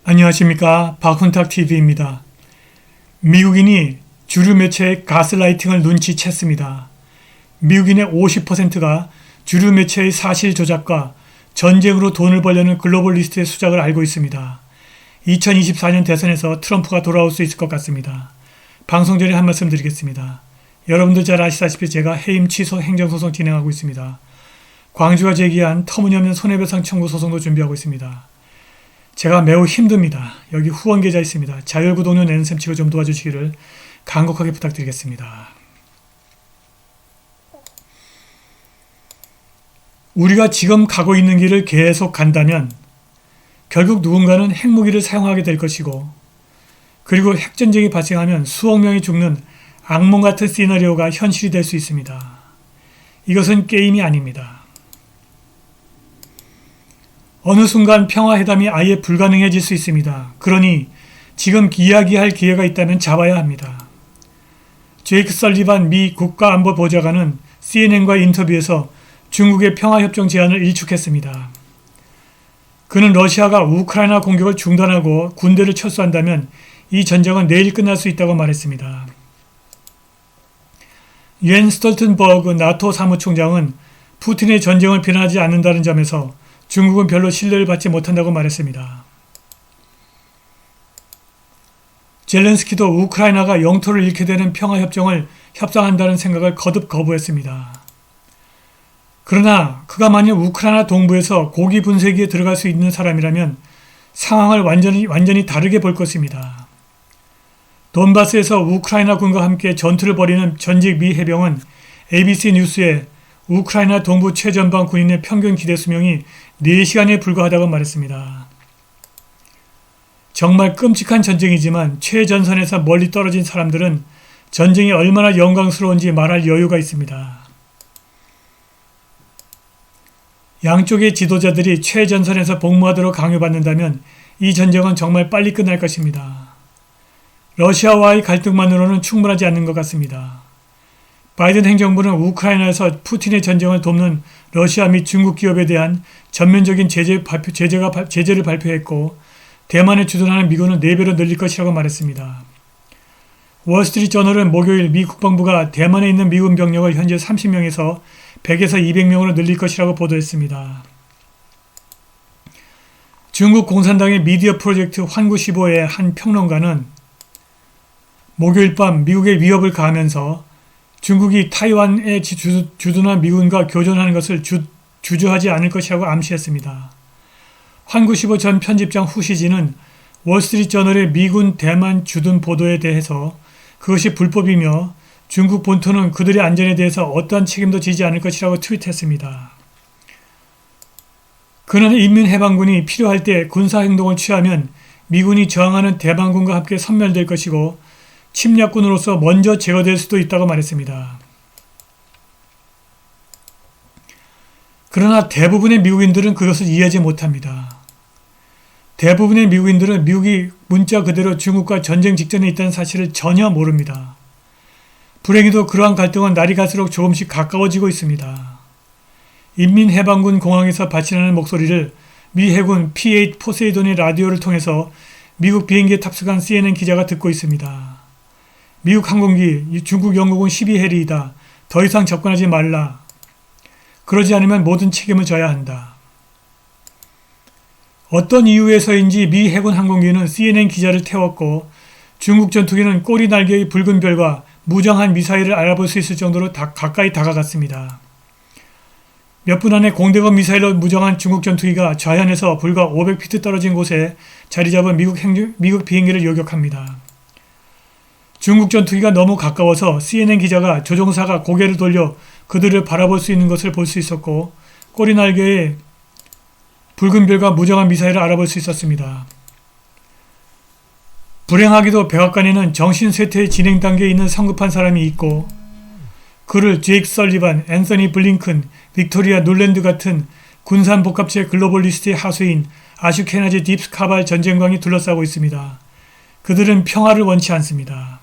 안녕하십니까. 박훈탁TV입니다. 미국인이 주류 매체의 가스라이팅을 눈치챘습니다. 미국인의 50%가 주류 매체의 사실 조작과 전쟁으로 돈을 벌려는 글로벌리스트의 수작을 알고 있습니다. 2024년 대선에서 트럼프가 돌아올 수 있을 것 같습니다. 방송 전에 한 말씀 드리겠습니다. 여러분도 잘 아시다시피 제가 해임 취소 행정소송 진행하고 있습니다. 광주가 제기한 터무니없는 손해배상 청구 소송도 준비하고 있습니다. 제가 매우 힘듭니다. 여기 후원 계좌 있습니다. 자율구독료 내는 셈 치고 좀 도와주시기를 간곡하게 부탁드리겠습니다. 우리가 지금 가고 있는 길을 계속 간다면 결국 누군가는 핵무기를 사용하게 될 것이고, 그리고 핵전쟁이 발생하면 수억 명이 죽는 악몽 같은 시나리오가 현실이 될 수 있습니다. 이것은 게임이 아닙니다. 어느 순간 평화회담이 아예 불가능해질 수 있습니다. 그러니 지금 이야기할 기회가 있다면 잡아야 합니다. 제이크 설리반 미 국가안보보좌관은 CNN과 인터뷰에서 중국의 평화협정 제안을 일축했습니다. 그는 러시아가 우크라이나 공격을 중단하고 군대를 철수한다면 이 전쟁은 내일 끝날 수 있다고 말했습니다. 옌 스톨텐버그 나토 사무총장은 푸틴의 전쟁을 비난하지 않는다는 점에서 중국은 별로 신뢰를 받지 못한다고 말했습니다. 젤렌스키도 우크라이나가 영토를 잃게 되는 평화협정을 협상한다는 생각을 거듭 거부했습니다. 그러나 그가 만약 우크라이나 동부에서 고기 분쇄기에 들어갈 수 있는 사람이라면 상황을 완전히 다르게 볼 것입니다. 돈바스에서 우크라이나 군과 함께 전투를 벌이는 전직 미 해병은 ABC 뉴스에 우크라이나 동부 최전방 군인의 평균 기대 수명이 4시간에 불과하다고 말했습니다. 정말 끔찍한 전쟁이지만 최전선에서 멀리 떨어진 사람들은 전쟁이 얼마나 영광스러운지 말할 여유가 있습니다. 양쪽의 지도자들이 최전선에서 복무하도록 강요받는다면 이 전쟁은 정말 빨리 끝날 것입니다. 러시아와의 갈등만으로는 충분하지 않는 것 같습니다. 바이든 행정부는 우크라이나에서 푸틴의 전쟁을 돕는 러시아 및 중국 기업에 대한 전면적인 제재를 발표했고, 대만에 주둔하는 미군은 4배로 늘릴 것이라고 말했습니다. 월스트리트저널은 목요일 미 국방부가 대만에 있는 미군 병력을 현재 30명에서 100에서 200명으로 늘릴 것이라고 보도했습니다. 중국 공산당의 미디어 프로젝트 환구15의 한 평론가는 목요일 밤 미국의 위협을 가하면서 중국이 타이완에 주둔한 미군과 교전하는 것을 주저하지 않을 것이라고 암시했습니다. 환구15 전 편집장 후시진은 월스트리트저널의 미군 대만 주둔 보도에 대해서 그것이 불법이며 중국 본토는 그들의 안전에 대해서 어떠한 책임도 지지 않을 것이라고 트윗했습니다. 그는 인민해방군이 필요할 때 군사행동을 취하면 미군이 저항하는 대만군과 함께 섬멸될 것이고 침략군으로서 먼저 제거될 수도 있다고 말했습니다. 그러나 대부분의 미국인들은 그것을 이해하지 못합니다. 대부분의 미국인들은 미국이 문자 그대로 중국과 전쟁 직전에 있다는 사실을 전혀 모릅니다. 불행히도 그러한 갈등은 날이 갈수록 조금씩 가까워지고 있습니다. 인민해방군 공항에서 발신하는 목소리를 미 해군 P-8 포세이돈의 라디오를 통해서 미국 비행기에 탑승한 CNN 기자가 듣고 있습니다. 미국 항공기, 중국 영국은 12해리이다. 더 이상 접근하지 말라. 그러지 않으면 모든 책임을 져야 한다. 어떤 이유에서인지 미 해군 항공기는 CNN 기자를 태웠고, 중국 전투기는 꼬리 날개의 붉은 별과 무장한 미사일을 알아볼 수 있을 정도로 가까이 다가갔습니다. 몇 분 안에 공대공 미사일로 무장한 중국 전투기가 좌현에서 불과 500피트 떨어진 곳에 자리 잡은 미국 비행기를 요격합니다. 중국 전투기가 너무 가까워서 CNN 기자가 조종사가 고개를 돌려 그들을 바라볼 수 있는 것을 볼 수 있었고, 꼬리 날개의 붉은 별과 무장한 미사일을 알아볼 수 있었습니다. 불행하게도 백악관에는 정신쇠퇴의 진행 단계에 있는 성급한 사람이 있고, 그를 제이크 설리반, 앤서니 블링컨, 빅토리아 놀랜드 같은 군산복합체 글로벌리스트의 하수인 아슈케나지 딥스카발 전쟁광이 둘러싸고 있습니다. 그들은 평화를 원치 않습니다.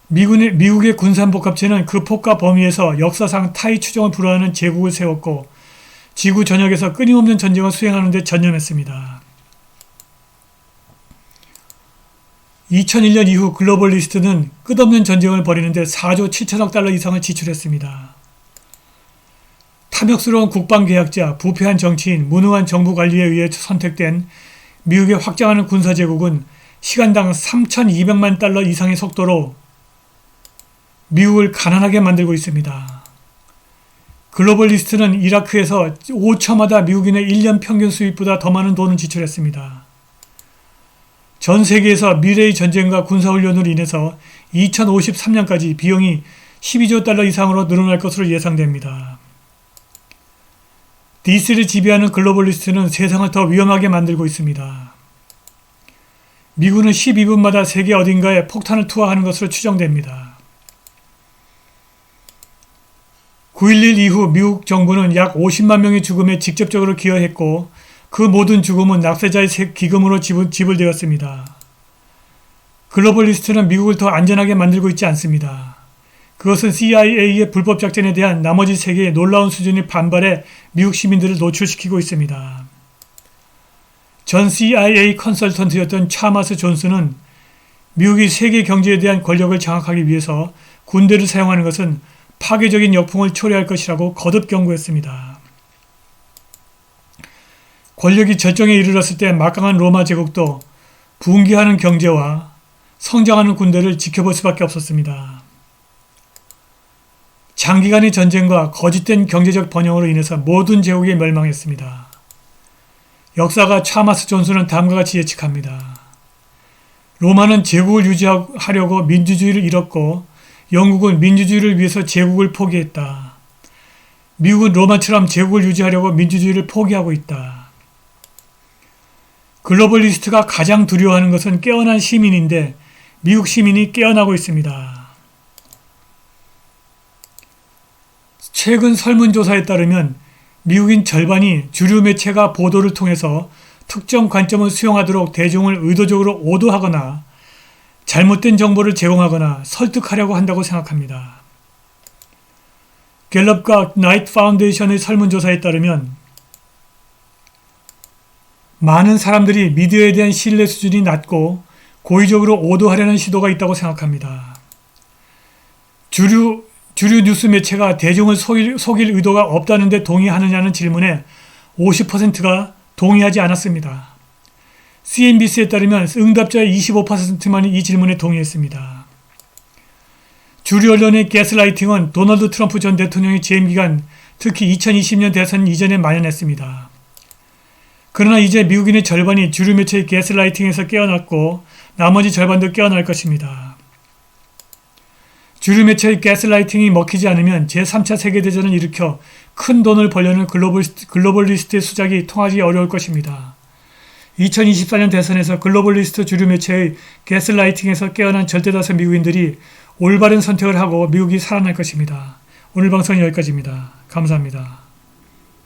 미국의 군산복합체는 그 폭과 범위에서 역사상 타의 추종을 불허하는 제국을 세웠고, 지구 전역에서 끊임없는 전쟁을 수행하는 데 전념했습니다. 2001년 이후 글로벌리스트는 끝없는 전쟁을 벌이는데 4조 7천억 달러 이상을 지출했습니다. 탐욕스러운 국방계약자, 부패한 정치인, 무능한 정부 관리에 의해 선택된 미국의 확장하는 군사제국은 시간당 3,200만 달러 이상의 속도로 미국을 가난하게 만들고 있습니다. 글로벌리스트는 이라크에서 5처마다 미국인의 1년 평균 수입보다 더 많은 돈을 지출했습니다. 전 세계에서 미래의 전쟁과 군사훈련으로 인해서 2053년까지 비용이 12조 달러 이상으로 늘어날 것으로 예상됩니다. DC를 지배하는 글로벌리스트는 세상을 더 위험하게 만들고 있습니다. 미군은 12분마다 세계 어딘가에 폭탄을 투하하는 것으로 추정됩니다. 9.11 이후 미국 정부는 약 50만 명의 죽음에 직접적으로 기여했고 그 모든 죽음은 납세자의 기금으로 지불되었습니다. 글로벌리스트는 미국을 더 안전하게 만들고 있지 않습니다. 그것은 CIA의 불법 작전에 대한 나머지 세계의 놀라운 수준의 반발에 미국 시민들을 노출시키고 있습니다. 전 CIA 컨설턴트였던 차마스 존슨은 미국이 세계 경제에 대한 권력을 장악하기 위해서 군대를 사용하는 것은 파괴적인 역풍을 초래할 것이라고 거듭 경고했습니다. 권력이 절정에 이르렀을 때 막강한 로마 제국도 붕괴하는 경제와 성장하는 군대를 지켜볼 수밖에 없었습니다. 장기간의 전쟁과 거짓된 경제적 번영으로 인해서 모든 제국이 멸망했습니다. 역사가 차마스 존슨은 다음과 같이 예측합니다. 로마는 제국을 유지하려고 민주주의를 잃었고 영국은 민주주의를 위해서 제국을 포기했다. 미국은 로마처럼 제국을 유지하려고 민주주의를 포기하고 있다. 글로벌리스트가 가장 두려워하는 것은 깨어난 시민인데 미국 시민이 깨어나고 있습니다. 최근 설문조사에 따르면 미국인 절반이 주류 매체가 보도를 통해서 특정 관점을 수용하도록 대중을 의도적으로 오도하거나 잘못된 정보를 제공하거나 설득하려고 한다고 생각합니다. 갤럽과 나이트 파운데이션의 설문조사에 따르면 많은 사람들이 미디어에 대한 신뢰 수준이 낮고 고의적으로 오도하려는 시도가 있다고 생각합니다. 주류 뉴스 매체가 대중을 속일 의도가 없다는데 동의하느냐는 질문에 50%가 동의하지 않았습니다. CNBC에 따르면 응답자의 25%만이 이 질문에 동의했습니다. 주류 언론의 가스라이팅은 도널드 트럼프 전 대통령의 재임 기간, 특히 2020년 대선 이전에 만연했습니다. 그러나 이제 미국인의 절반이 주류 매체의 가스라이팅에서 깨어났고 나머지 절반도 깨어날 것입니다. 주류 매체의 가스라이팅이 먹히지 않으면 제3차 세계대전을 일으켜 큰 돈을 벌려는 글로벌리스트의 수작이 통하기 어려울 것입니다. 2024년 대선에서 글로벌리스트 주류 매체의 가스라이팅에서 깨어난 절대다수 미국인들이 올바른 선택을 하고 미국이 살아날 것입니다. 오늘 방송은 여기까지입니다. 감사합니다.